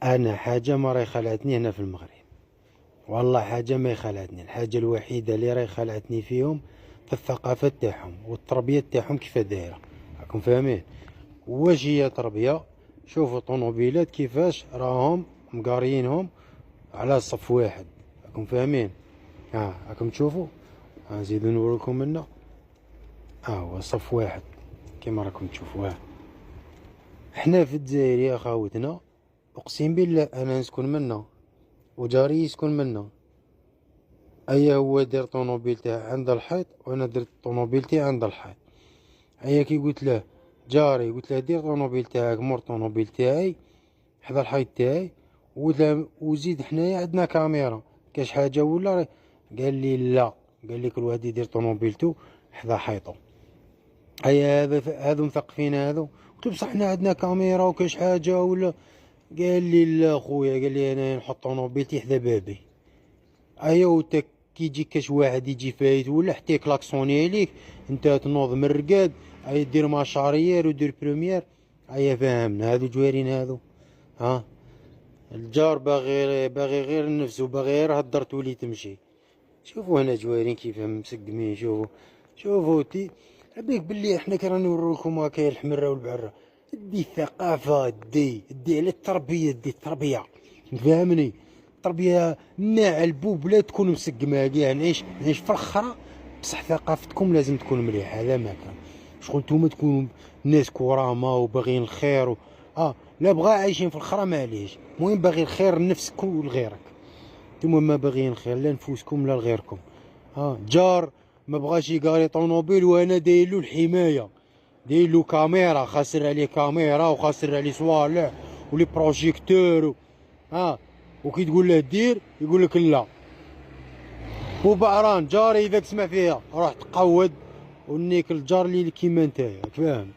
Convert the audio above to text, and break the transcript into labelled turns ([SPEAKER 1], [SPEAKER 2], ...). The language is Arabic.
[SPEAKER 1] انا حاجه ما راهي خلعتني هنا في المغرب، والله حاجه ما خلعتني. الحاجه الوحيده اللي راهي خلعتني فيهم في الثقافه تاعهم والتربيه تاعهم كيف دايره. راكم فاهمين واش هي تربيه؟ شوفوا طوموبيلات كيفاش راهم مقاريينهم على صف واحد. راكم فاهمين؟ راكم تشوفوا. نزيدو نوريكم منا. هو صف واحد كيما راكم تشوفوا. احنا في الجزائر يا خاوتنا، اقسم بالله انا نسكن منا وجاري يسكن منا. هو دار طوموبيل تاعه عند الحيط وانا درت طوموبيل تاعي عند الحيط. كي قلت له جاري، قلت له دير طوموبيل تاعك مور طوموبيل تاعي حدا الحيط تاعي، وزيد حنايا عندنا كاميرا كاش حاجه ولا. قال لي لا، قال لي كل واحد يدير طوموبيلتو حدا حيطو. هذو مثقفين هذو. قلت بصح حنا عندنا كاميرا وكاش حاجه ولا. قال لي لا خويا، قال لي انا نحط طوموبيلتي حدا بابي. وتا كي يجي كاش واحد يجي فايت ولا حتى يكلاكسوني عليك، انت تنوض من الرقاد دير ماشاريير ودير بروميير. فاهمنا هذو جوارين هذو. الجار باغي غير نفسه، باغي غير هدر تولي تمشي. شوفوا هنا جوارين كيف مسقمين. شوفوا تي عبيك باللي احنا كي راني نوريكم هكايا الحمرة والبعرة. دي ثقافة، دي على التربية، دي التربية فاهمني. التربية مع البوب لا تكون مسقمة كاع. نعيش في الخرا بصح ثقافتكم لازم تكون مليحة. هذا ما كان شغل نتوما تكونوا ناس كرامة وباغيين الخير لا بغا عايشين في الخرا معليش، المهم باغي الخير لنفسك ولغيرك. نتوما ما باغيين الخير لا نفوسكم لا لغيركم. جار ما بغاش يقاري طوموبيل وانا دايرلو الحمايه، دايرلو كاميرا، خاسر عليه كاميرا وخاسر عليه صوالح ولي بروجيكتور وكي تقول له دير يقول لك لا. وبعران جاري اذا تسمع فيها روح تقود ونيك الجار اللي كيما نتايا فاهم.